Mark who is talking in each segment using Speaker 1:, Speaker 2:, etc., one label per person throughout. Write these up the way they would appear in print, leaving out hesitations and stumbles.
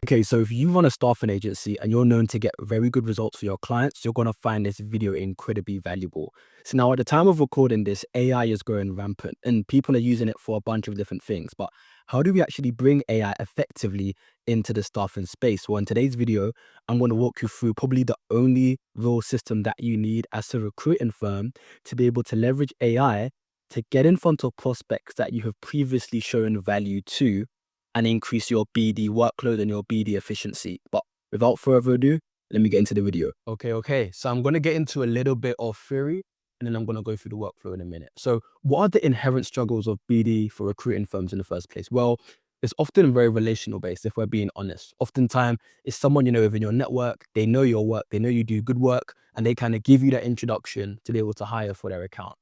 Speaker 1: Okay, so if you run a staffing agency and you're known to get very good results for your clients, you're going to find this video incredibly valuable. So now at the time of recording this, AI is going rampant and people are using it for a bunch of different things. But how do we actually bring AI effectively into the staffing space? Well, in today's video, I'm going to walk you through probably the only real system that you need as a recruiting firm to be able to leverage AI to get in front of prospects that you have previously shown value to and increase your BD workload and your BD efficiency. But without further ado, let me get into the video. Okay. So I'm going to get into a little bit of theory and then I'm going to go through the workflow in a minute. So what are the inherent struggles of BD for recruiting firms in the first place? Well, it's often very relational based, if we're being honest. Oftentimes, it's someone you know within your network, they know your work, they know you do good work, and they kind of give you that introduction to be able to hire for their account.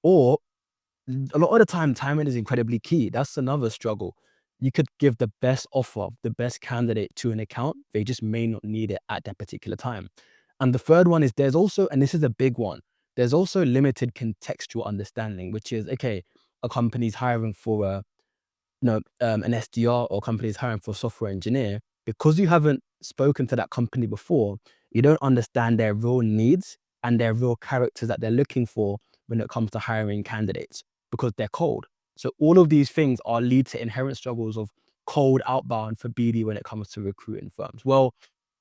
Speaker 1: Or a lot of the time, timing is incredibly key. That's another struggle. You could give the best offer, the best candidate to an account. They just may not need it at that particular time. And the third one is there's also, and this is a big one, there's also limited contextual understanding, which is, okay, a company's hiring for an SDR or companies hiring for a software engineer, because you haven't spoken to that company before, you don't understand their real needs and their real characters that they're looking for when it comes to hiring candidates because they're cold. So all of these things are lead to inherent struggles of cold outbound for BD when it comes to recruiting firms. Well,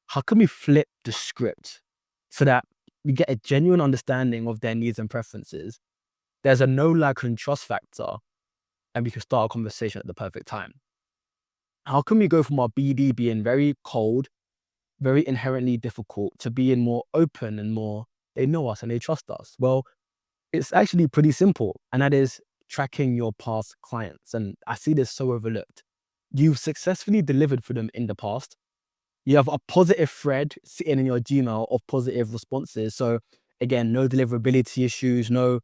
Speaker 1: how can we flip the script so that we get a genuine understanding of their needs and preferences? There's a no like and trust factor and we can start a conversation at the perfect time. How can we go from our BD being very cold, very inherently difficult, to being more open and more, they know us and they trust us? Well, it's actually pretty simple, and that is tracking your past clients. And I see this so overlooked. You've successfully delivered for them in the past. You have a positive thread sitting in your Gmail of positive responses. So again, no deliverability issues, no,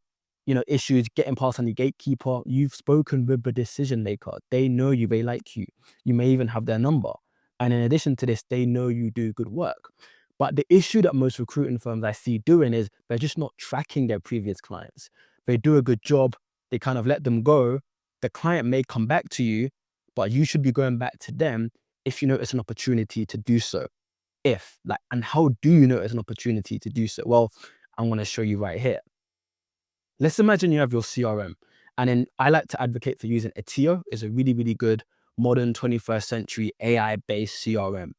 Speaker 1: issues getting past any gatekeeper. You've spoken with the decision maker. They know you, they like you. You may even have their number. And in addition to this, they know you do good work. But the issue that most recruiting firms I see doing is they're just not tracking their previous clients. They do a good job, they kind of let them go. The client may come back to you, but you should be going back to them if you notice an opportunity to do so. And how do you notice an opportunity to do so? Well, I'm going to show you right here. Let's imagine you have your CRM, and then I like to advocate for using Etio. It's a really, really good modern 21st century AI-based CRM.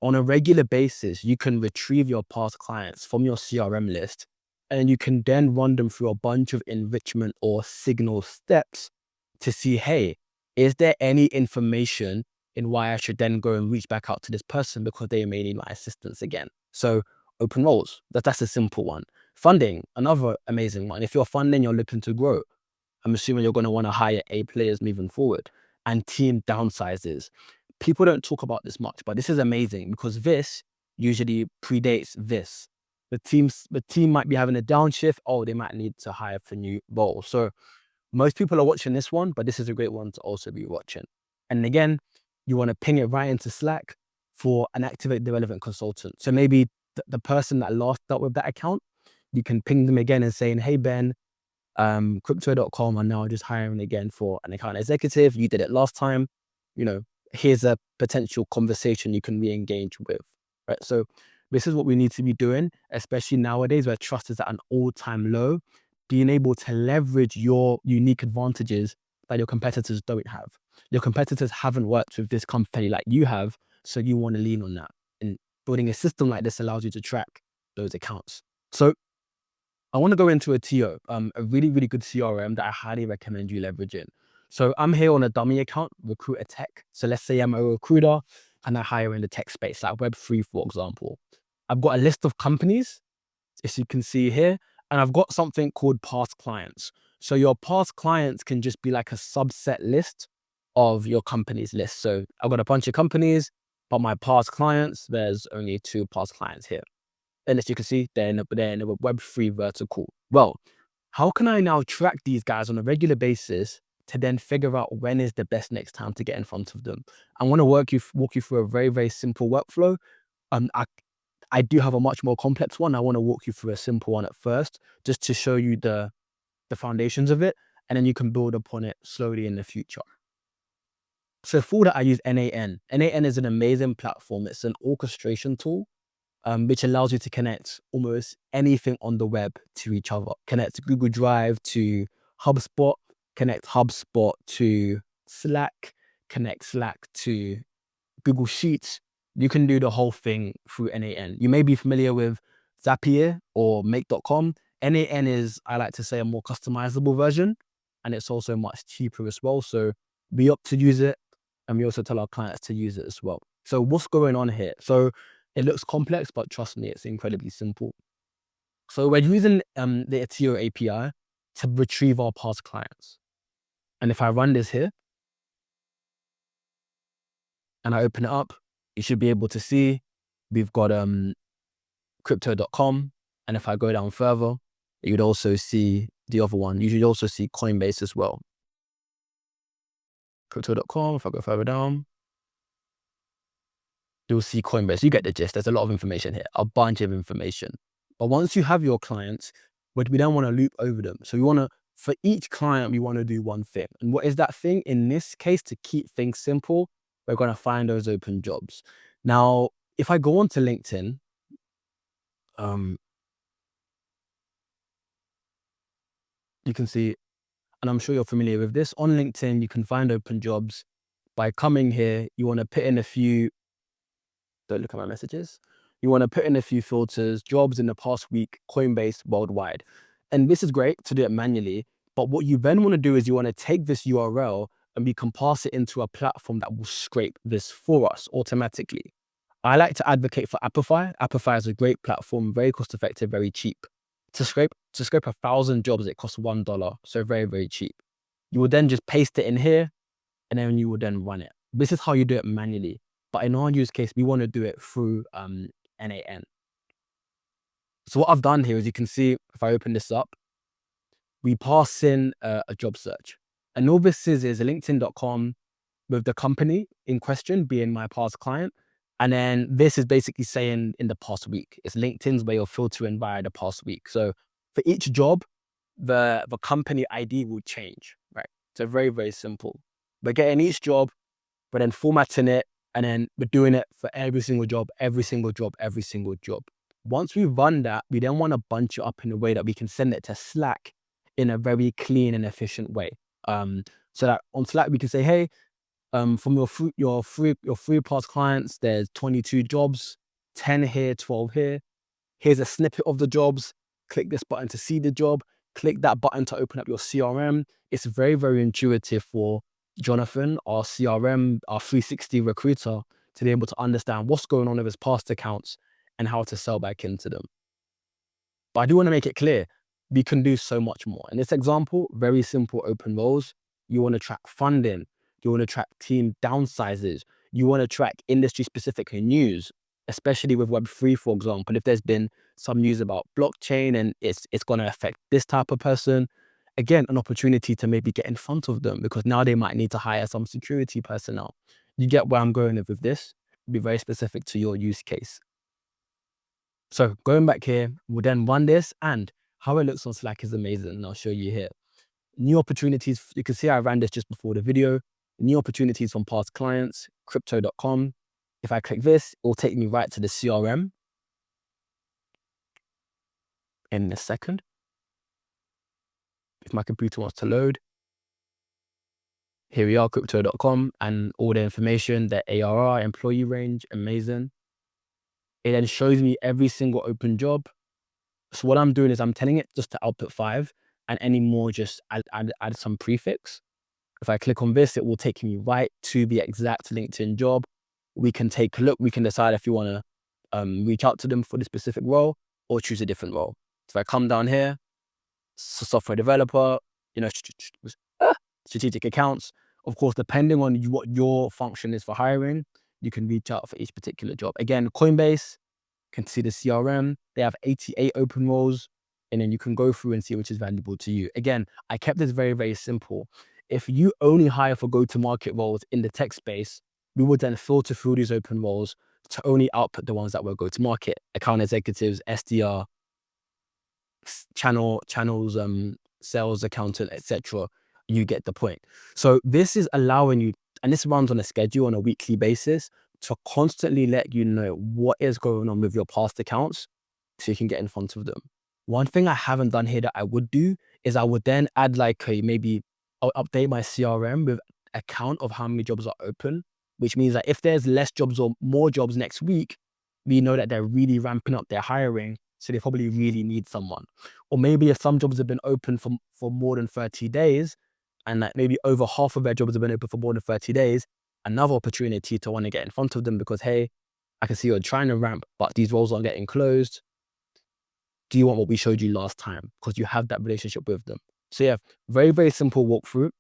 Speaker 1: On a regular basis, you can retrieve your past clients from your CRM list, and you can then run them through a bunch of enrichment or signal steps to see, hey, is there any information in why I should then go and reach back out to this person because they may need my assistance again? So open roles, that's a simple one. Funding, another amazing one. If you're funding, you're looking to grow. I'm assuming you're going to want to hire A players moving forward. And team downsizes. People don't talk about this much, but this is amazing because this usually predates this. The team might be having a downshift. Oh, they might need to hire for new roles. So most people are watching this one, but this is a great one to also be watching. And again, you want to ping it right into Slack for an activate the relevant consultant. So maybe the person that last dealt with that account, you can ping them again and saying, hey, Ben, crypto.com are now just hiring again for an account executive. You did it last time. Here's a potential conversation you can re-engage with, right? So this is what we need to be doing, especially nowadays where trust is at an all-time low, being able to leverage your unique advantages that your competitors don't have. Your competitors haven't worked with this company like you have, so you want to lean on that. And building a system like this allows you to track those accounts. So I want to go into a TO, a really, really good CRM that I highly recommend you leveraging. So I'm here on a dummy account, Recruiter Tech. So let's say I'm a recruiter and I hire in the tech space, like Web3, for example. I've got a list of companies, as you can see here, and I've got something called past clients. So your past clients can just be like a subset list of your company's list. So I've got a bunch of companies, but my past clients, there's only 2 past clients here. And as you can see, they're in a Web3 vertical. Well, how can I now track these guys on a regular basis to then figure out when is the best next time to get in front of them? I want to walk you through a very, very simple workflow. I do have a much more complex one. I want to walk you through a simple one at first, just to show you the foundations of it, and then you can build upon it slowly in the future. So for that, I use NAN. NAN is an amazing platform. It's an orchestration tool, which allows you to connect almost anything on the web to each other. Connect Google Drive to HubSpot, connect HubSpot to Slack, connect Slack to Google Sheets. You can do the whole thing through NAN. You may be familiar with Zapier or Make.com. NAN is, I like to say, a more customizable version, and it's also much cheaper as well. So we opt to use it, and we also tell our clients to use it as well. So what's going on here? So it looks complex, but trust me, it's incredibly simple. So we're using the Atio API to retrieve our past clients. And if I run this here and I open it up, you should be able to see we've got crypto.com. And if I go down further, you'd also see the other one. You should also see Coinbase as well. Crypto.com, if I go further down, you'll see Coinbase. You get the gist. There's a lot of information here, a bunch of information. But once you have your clients, we don't want to loop over them. So we want to, for each client, we want to do one thing. And what is that thing? In this case, to keep things simple, we're going to find those open jobs. Now, if I go onto LinkedIn, you can see, and I'm sure you're familiar with this, on LinkedIn, you can find open jobs by coming here. You want to put in a few, don't look at my messages. You want to put in a few filters, jobs in the past week, Coinbase worldwide. And this is great to do it manually. But what you then want to do is you want to take this URL and we can pass it into a platform that will scrape this for us automatically. I like to advocate for Apify. Apify is a great platform, very cost effective, very cheap. To scrape 1,000 jobs, it costs $1. So very, very cheap. You will then just paste it in here and then you will then run it. This is how you do it manually. But in our use case, we want to do it through NAN. So what I've done here is you can see, if I open this up, we pass in a job search. And all this is linkedin.com with the company in question being my past client. And then this is basically saying in the past week. It's LinkedIn's way of filtering via the past week. So for each job, the company ID will change, right? So very, very simple. We're getting each job, but then formatting it, and then we're doing it for every single job, every single job, every single job. Once we run that, we then want to bunch it up in a way that we can send it to Slack in a very clean and efficient way. So that on Slack, we can say, hey, from your three past clients, there's 22 jobs, 10 here, 12 here. Here's a snippet of the jobs. Click this button to see the job. Click that button to open up your CRM. It's very, very intuitive for Jonathan, our CRM, our 360 recruiter, to be able to understand what's going on with his past accounts and how to sell back into them. But I do want to make it clear, we can do so much more. In this example, very simple open roles. You want to track funding. You want to track team downsizes. You want to track industry-specific news, especially with Web3, for example. If there's been some news about blockchain and it's going to affect this type of person, again, an opportunity to maybe get in front of them because now they might need to hire some security personnel. You get where I'm going with this. Be very specific to your use case. So going back here, we'll then run this, and how it looks on Slack is amazing. And I'll show you here. New opportunities. You can see I ran this just before the video. New opportunities from past clients, crypto.com. If I click this, it will take me right to the CRM in a second. If my computer wants to load. Here we are, crypto.com, and all the information, the ARR, employee range, amazing. It then shows me every single open job. So what I'm doing is I'm telling it just to output 5, and any more just add some prefix. If I click on this, it will take me right to the exact LinkedIn job. We can take a look. We can decide if you want to reach out to them for the specific role or choose a different role. So if I come down here, software developer, strategic accounts. Of course, depending on what your function is for hiring, you can reach out for each particular job. Again, Coinbase, can see the CRM. They have 88 open roles, and then you can go through and see which is valuable to you. Again, I kept this very, very simple. If you only hire for go-to-market roles in the tech space, we would then filter through these open roles to only output the ones that will go to market. Account executives, SDR, channels, sales accountant, etc. You get the point. So this is allowing you, And this runs on a schedule on a weekly basis to constantly let you know what is going on with your past accounts so you can get in front of them. One thing I haven't done here that I would do is I would then add like maybe I'll update my CRM with a count of how many jobs are open, which means that if there's less jobs or more jobs next week, we know that they're really ramping up their hiring. So they probably really need someone. Or maybe if some jobs have been open for more than 30 days, and like maybe over half of their jobs have been open for more than 30 days, another opportunity to want to get in front of them because, hey, I can see you're trying to ramp, but these roles aren't getting closed. Do you want what we showed you last time? Because you have that relationship with them. So yeah, very, very simple walkthrough.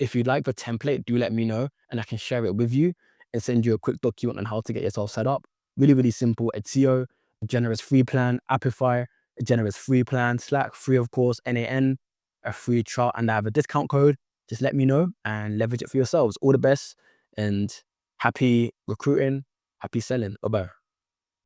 Speaker 1: If you'd like the template, do let me know and I can share it with you and send you a quick document on how to get yourself set up. Really, really simple. Etsio, a generous free plan, Apify, a generous free plan, Slack, free of course, NAN, a free trial, and I have a discount code. Just let me know and leverage it for yourselves. All the best and happy recruiting, happy selling. Bye-bye.